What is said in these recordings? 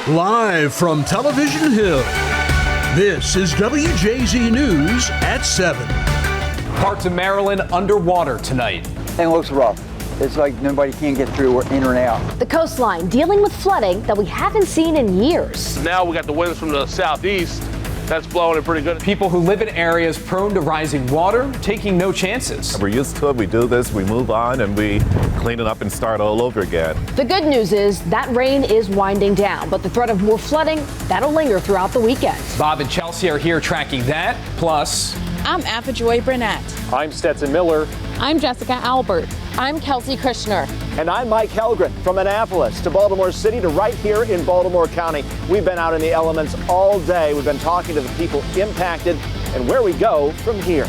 Live from Television Hill, this is WJZ News at 7. Parts of Maryland underwater tonight. It looks rough. It's like nobody can get through or in or out. The coastline dealing with flooding that we haven't seen in years. Now we got the winds from the southeast. That's blowing it pretty good. People who live in areas prone to rising water taking no chances. We're used to it. We do this, we move on, and we clean it up and start all over again. The good news is that rain is winding down, but the threat of more flooding, that'll linger throughout the weekend. Bob and Chelsea are here tracking that. Plus, I'm Afajoy Burnett. I'm Stetson Miller. I'm Jessica Albert. I'm Kelsey Kushner. And I'm Mike Helgren. From Annapolis to Baltimore City to right here in Baltimore County. We've been out in the elements all day. We've been talking to the people impacted and where we go from here.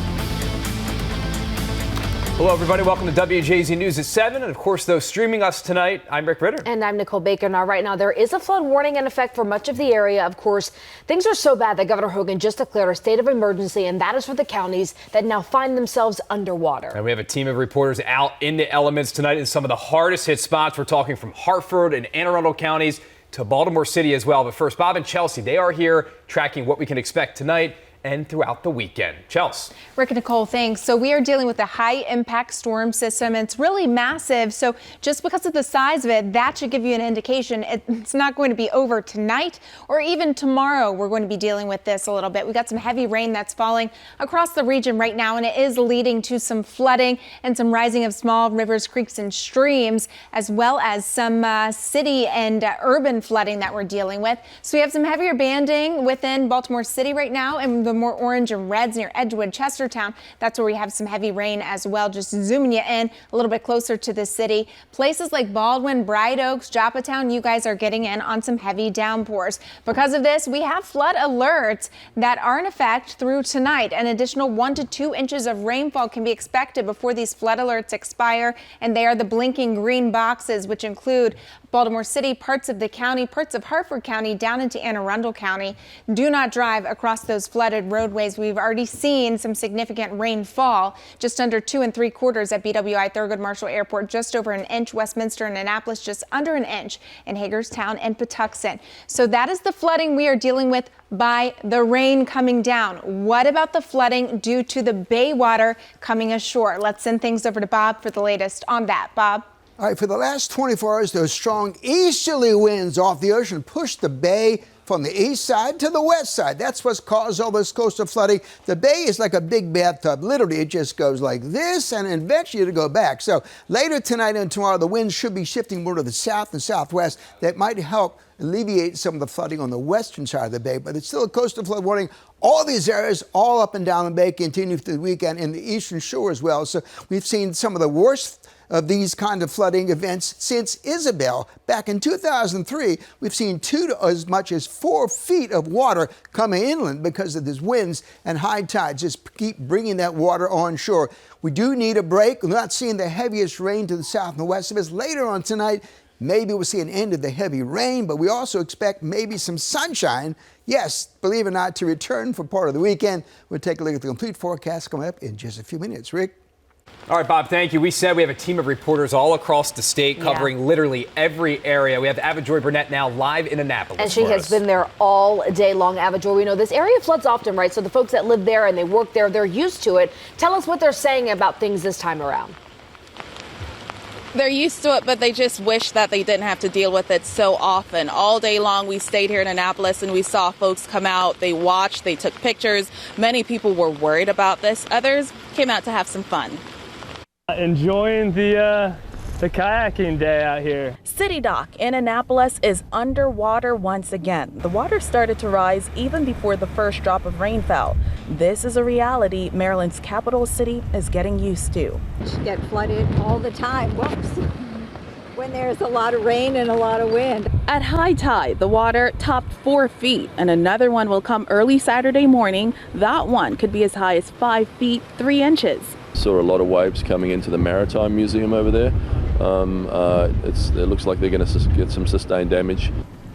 hello, everybody. Welcome to WJZ News at 7. And, of course, those streaming us tonight, I'm Rick Ritter. And I'm Nicole Baker. Now, right now, there is a flood warning in effect for much of the area. Of course, things are so bad that Governor Hogan just declared a state of emergency, and that is for the counties that now find themselves underwater. And we have a team of reporters out in the elements tonight in some of the hardest hit spots. We're talking from Hartford and Anne Arundel counties to Baltimore City as well. But first, Bob and Chelsea, they are here tracking what we can expect tonight and throughout the weekend. Chelsea. Rick and Nicole, thanks. So we are dealing with a high impact storm system. It's really massive. So just because of the size of it, that should give you an indication it's not going to be over tonight or even tomorrow. We're going to be dealing with this a little bit. We got some heavy rain that's falling across the region right now, and it is leading to some flooding and some rising of small rivers, creeks and streams, as well as some city and urban flooding that we're dealing with. So we have some heavier banding within Baltimore City right now, and the more orange and reds near Edgewood, Chestertown. That's where we have some heavy rain as well. Just zooming you in a little bit closer to the city. Places like Baldwin, Bright Oaks, Joppatown, you guys are getting in on some heavy downpours. Because of this, we have flood alerts that are in effect through tonight. An additional 1 to 2 inches of rainfall can be expected before these flood alerts expire. And they are the blinking green boxes, which include Baltimore City, parts of the county, parts of Hartford County, down into Anne Arundel County. Do not drive across those flooded roadways. We've already seen some significant rainfall, just under 2 3/4 at BWI Thurgood Marshall Airport, just over an inch. Westminster and Annapolis, just under an inch in Hagerstown and Patuxent. So that is the flooding we are dealing with by the rain coming down. What about the flooding due to the bay water coming ashore? Let's send things over to Bob for the latest on that. Bob. All right, for the last 24 hours, those strong easterly winds off the ocean pushed the bay from the east side to the west side. That's what's caused all this coastal flooding. The bay is like a big bathtub. Literally, it just goes like this and eventually it'll go back. So later tonight and tomorrow, the winds should be shifting more to the south and southwest. That might help alleviate some of the flooding on the western side of the bay, but it's still a coastal flood warning. All these areas, all up and down the bay, continue through the weekend in the eastern shore as well. So we've seen some of the worst of these kind of flooding events since Isabel. Back in 2003, we've seen 2 to as much as 4 feet of water coming inland because of these winds and high tides just keep bringing that water on shore. We do need a break. We're not seeing the heaviest rain to the south and the west of us. Later on tonight, maybe we'll see an end of the heavy rain, but we also expect maybe some sunshine. Yes, believe it or not, to return for part of the weekend. We'll take a look at the complete forecast coming up in just a few minutes. Rick? All right, Bob, thank you. We said we have a team of reporters all across the state covering literally every area. We have Afajoy Burnett now live in Annapolis. And she has been there all day long. Afajoy, we know this area floods often, right? So the folks that live there and they work there, they're used to it. Tell us what they're saying about things this time around. They're used to it, but they just wish that they didn't have to deal with it so often. All day long, we stayed here in Annapolis and we saw folks come out. They watched, they took pictures. Many people were worried about this. Others came out to have some fun. Enjoying the kayaking day out here. City Dock in Annapolis is underwater once again. The water started to rise even before the first drop of rain fell. This is a reality Maryland's capital city is getting used to. Get flooded all the time. Whoops. When there's a lot of rain and a lot of wind. At high tide, the water topped 4 feet, and another one will come early Saturday morning. That one could be as high as 5 feet, 3 inches. Saw a lot of waves coming into the Maritime Museum over there. It looks like they're going to get some sustained damage.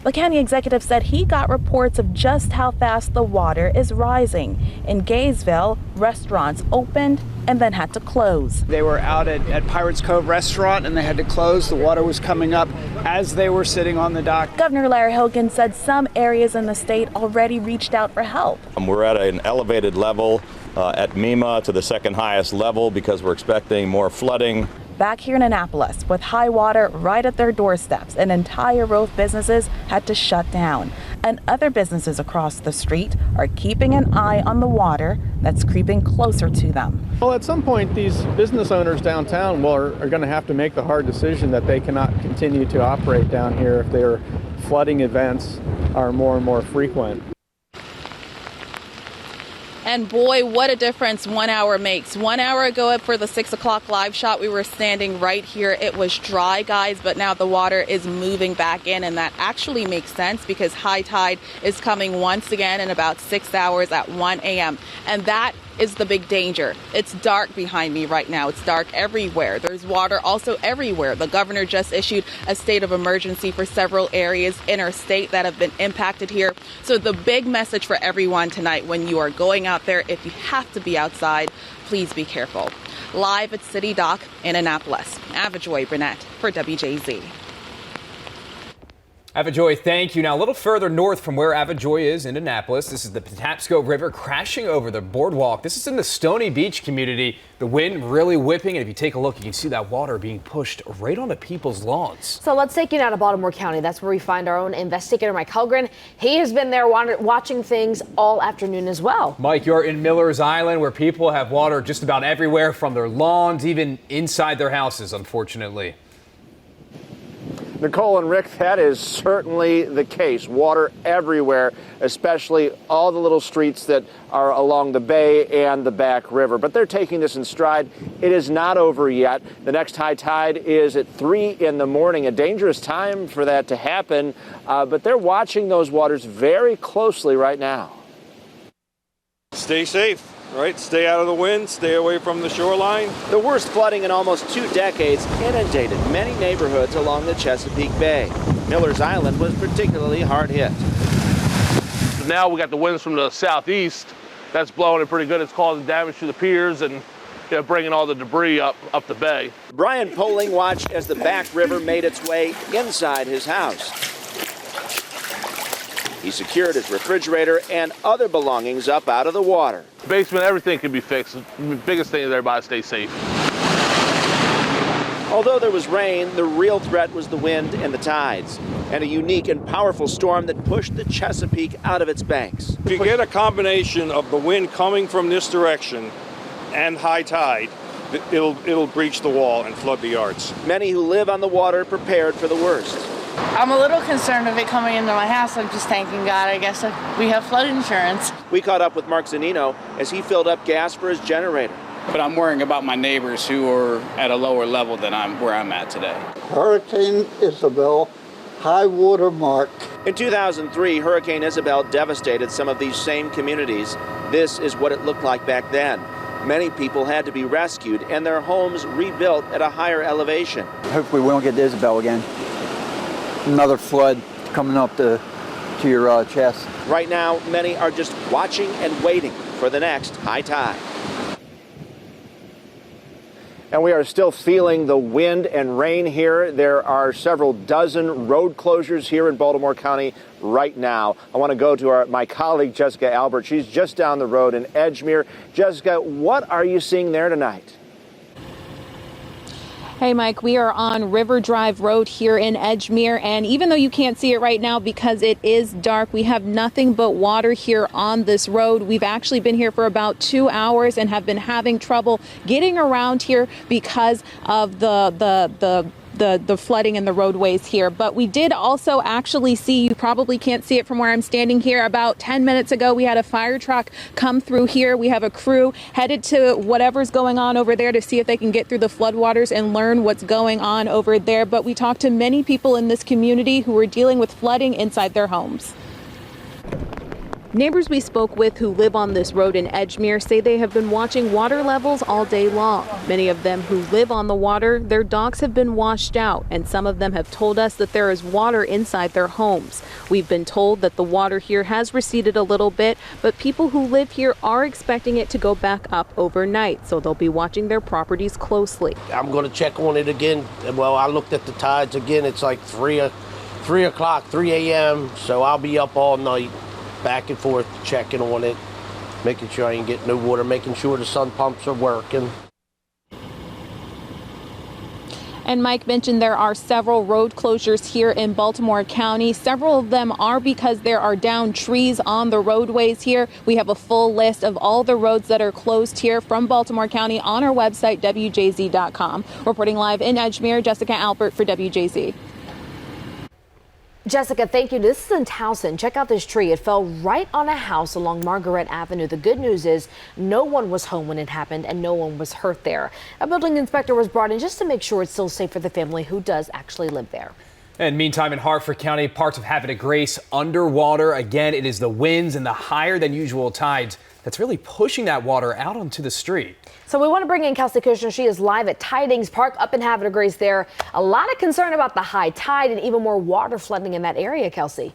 The county executive said he got reports of just how fast the water is rising. In Gaysville, restaurants opened and then had to close. They were out at Pirates Cove restaurant and they had to close. The water was coming up as they were sitting on the dock. Governor Larry Hogan said some areas in the state already reached out for help. We're at an elevated level at MEMA to the second highest level because we're expecting more flooding. Back here in Annapolis, with high water right at their doorsteps, an entire row of businesses had to shut down. And other businesses across the street are keeping an eye on the water that's creeping closer to them. Well, at some point, these business owners downtown are going to have to make the hard decision that they cannot continue to operate down here if their flooding events are more and more frequent. And boy, what a difference 1 hour makes. 1 hour ago for the 6 o'clock live shot, we were standing right here. It was dry, guys, but now the water is moving back in, and that actually makes sense because high tide is coming once again in about 6 hours at 1 a.m. And that is the big danger. It's dark behind me right now. It's dark everywhere. There's water also everywhere. The governor just issued a state of emergency for several areas in our state that have been impacted here. So the big message for everyone tonight, when you are going out there, if you have to be outside, please be careful. Live at City Dock in Annapolis, Avajoy Burnett for WJZ. Avajoy, thank you. Now, a little further north from where Avajoy is in Annapolis, this is the Patapsco River crashing over the boardwalk. This is in the Stony Beach community. The wind really whipping, and if you take a look, you can see that water being pushed right onto people's lawns. So let's take you now to Baltimore County. That's where we find our own investigator, Mike Helgren. He has been there watching things all afternoon as well. Mike, you're in Miller's Island, where people have water just about everywhere, from their lawns, even inside their houses, unfortunately. Nicole and Rick, that is certainly the case. Water everywhere, especially all the little streets that are along the bay and the back river. But they're taking this in stride. It is not over yet. The next high tide is at 3 in the morning, a dangerous time for that to happen. But they're watching those waters very closely right now. Stay safe. Right, stay out of the wind, stay away from the shoreline. The worst flooding in almost 2 decades inundated many neighborhoods along the Chesapeake Bay. Miller's Island was particularly hard hit. Now we got the winds from the southeast. That's blowing it pretty good. It's causing damage to the piers and bringing all the debris up the bay. Brian Poling watched as the back river made its way inside his house. He secured his refrigerator and other belongings up out of the water. Basement, everything can be fixed. The biggest thing is everybody stay safe. Although there was rain, the real threat was the wind and the tides, and a unique and powerful storm that pushed the Chesapeake out of its banks. If you get a combination of the wind coming from this direction and high tide, it'll breach the wall and flood the yards. Many who live on the water prepared for the worst. I'm a little concerned of it coming into my house. I'm just thanking God, I guess we have flood insurance. We caught up with Mark Zanino as he filled up gas for his generator. But I'm worrying about my neighbors who are at a lower level than where I'm at today. Hurricane Isabel, high water mark. In 2003, Hurricane Isabel devastated some of these same communities. This is what it looked like back then. Many people had to be rescued and their homes rebuilt at a higher elevation. Hopefully we won't get the Isabel again. Another flood coming up to your chest. Right now, many are just watching and waiting for the next high tide. And we are still feeling the wind and rain here. There are several dozen road closures here in Baltimore County right now. I want to go to my colleague, Jessica Albert. She's just down the road in Edgemere. Jessica, what are you seeing there tonight? Hey, Mike, we are on River Drive Road here in Edgemere, and even though you can't see it right now because it is dark, we have nothing but water here on this road. We've actually been here for about 2 hours and have been having trouble getting around here because of the flooding in the roadways here. But we did also actually see, you probably can't see it from where I'm standing here, about 10 minutes ago we had a fire truck come through here. We have a crew headed to whatever's going on over there to see if they can get through the floodwaters and learn what's going on over there. But we talked to many people in this community who were dealing with flooding inside their homes. Neighbors we spoke with who live on this road in Edgemere say they have been watching water levels all day long. Many of them who live on the water, their dogs have been washed out, and some of them have told us that there is water inside their homes. We've been told that the water here has receded a little bit, but people who live here are expecting it to go back up overnight, so they'll be watching their properties closely. I'm going to check on it again. Well, I looked at the tides again. It's like 3 o'clock, 3 a.m., so I'll be up all night, back and forth, checking on it, making sure I ain't getting no water, making sure the sun pumps are working. And Mike mentioned there are several road closures here in Baltimore County. Several of them are because there are downed trees on the roadways here. We have a full list of all the roads that are closed here from Baltimore County on our website, WJZ.com. Reporting live in Edgemere, Jessica Albert for WJZ. Jessica, thank you. This is in Towson. Check out this tree. It fell right on a house along Margaret Avenue. The good news is no one was home when it happened and no one was hurt there. A building inspector was brought in just to make sure it's still safe for the family who does actually live there. And meantime, in Hartford County, parts of Havana Grace underwater. Again, it is the winds and the higher than usual tides that's really pushing that water out onto the street. So we want to bring in Kelsey Kushner. She is live at Tidings Park up in Havana Grace there. A lot of concern about the high tide and even more water flooding in that area, Kelsey.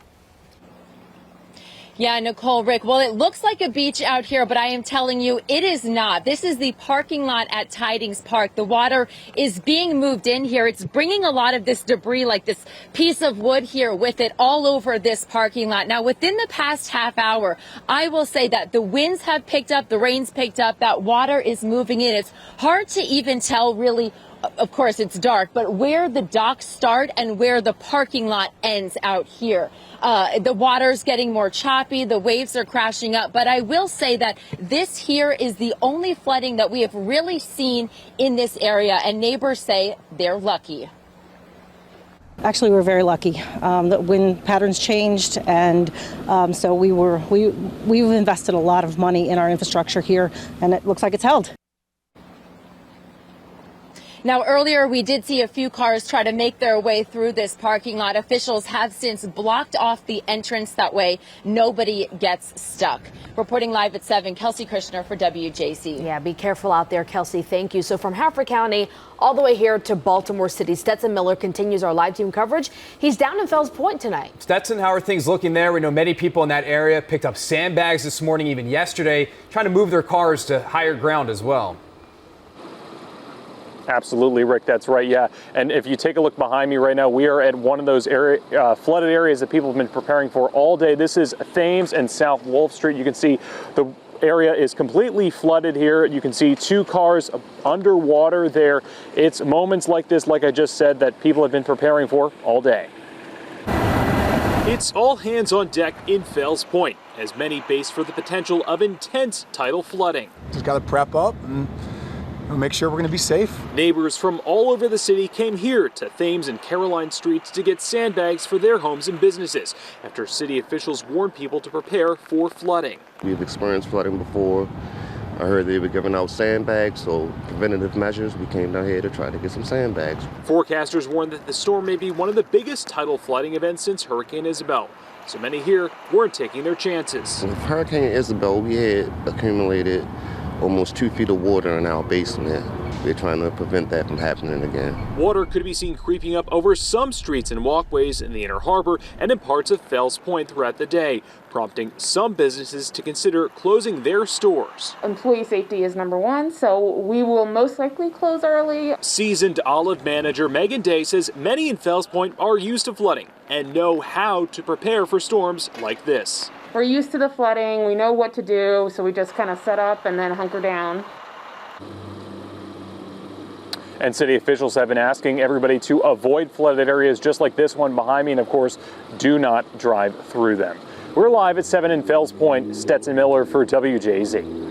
Yeah, Nicole, Rick. Well, it looks like a beach out here, but I am telling you, it is not. This is the parking lot at Tidings Park. The water is being moved in here. It's bringing a lot of this debris, like this piece of wood here, with it all over this parking lot. Now, within the past half hour, I will say that the winds have picked up, the rain's picked up, that water is moving in. It's hard to even tell, really. Of course, it's dark, but where the docks start and where the parking lot ends out here. The water's getting more choppy, the waves are crashing up, but I will say that this here is the only flooding that we have really seen in this area, and neighbors say they're lucky. Actually, we're very lucky. The wind patterns changed, and so we've invested a lot of money in our infrastructure here, and it looks like it's held. Now, earlier we did see a few cars try to make their way through this parking lot. Officials have since blocked off the entrance. That way nobody gets stuck. Reporting live at 7, Kelsey Kushner for WJZ. Yeah, be careful out there, Kelsey. Thank you. So from Hartford County all the way here to Baltimore City, Stetson Miller continues our live team coverage. He's down in Fells Point tonight. Stetson, how are things looking there? We know many people in that area picked up sandbags this morning, even yesterday, trying to move their cars to higher ground as well. Absolutely, Rick, that's right, yeah. And if you take a look behind me right now, we are at one of those flooded areas that people have been preparing for all day. This is Thames and South Wolf Street. You can see the area is completely flooded here. You can see 2 cars underwater there. It's moments like this, like I just said, that people have been preparing for all day. It's all hands on deck in Fells Point, as many base for the potential of intense tidal flooding. Just got to prep up and make sure we're going to be safe. Neighbors from all over the city came here to Thames and Caroline Streets to get sandbags for their homes and businesses after city officials warned people to prepare for flooding. We've experienced flooding before. I heard they were giving out sandbags, so preventative measures, we came down here to try to get some sandbags. Forecasters warned that the storm may be one of the biggest tidal flooding events since Hurricane Isabel. So many here weren't taking their chances. With Hurricane Isabel, we had accumulated almost 2 feet of water in our basement. We're trying to prevent that from happening again. Water could be seen creeping up over some streets and walkways in the Inner Harbor and in parts of Fells Point throughout the day, prompting some businesses to consider closing their stores. Employee safety is number one, so we will most likely close early. Seasoned Olive manager Megan Day says many in Fells Point are used to flooding and know how to prepare for storms like this. We're used to the flooding, we know what to do, so we just kind of set up and then hunker down. And city officials have been asking everybody to avoid flooded areas just like this one behind me, and of course, do not drive through them. We're live at 7 in Fells Point. Stetson Miller for WJZ.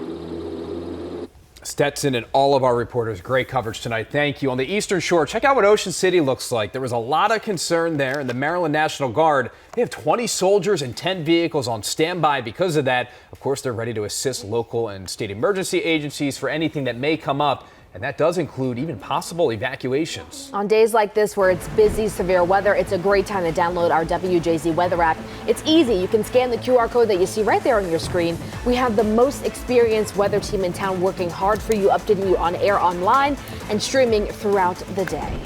Stetson and all of our reporters, great coverage tonight. Thank you. On the Eastern Shore, check out what Ocean City looks like. There was a lot of concern there, and the Maryland National Guard, they have 20 soldiers and 10 vehicles on standby because of that. Of course, they're ready to assist local and state emergency agencies for anything that may come up And that does include even possible evacuations. On days like this where it's busy, severe weather, it's a great time to download our WJZ weather app. It's easy. You can scan the QR code that you see right there on your screen. We have the most experienced weather team in town working hard for you, updating you on air, online, and streaming throughout the day.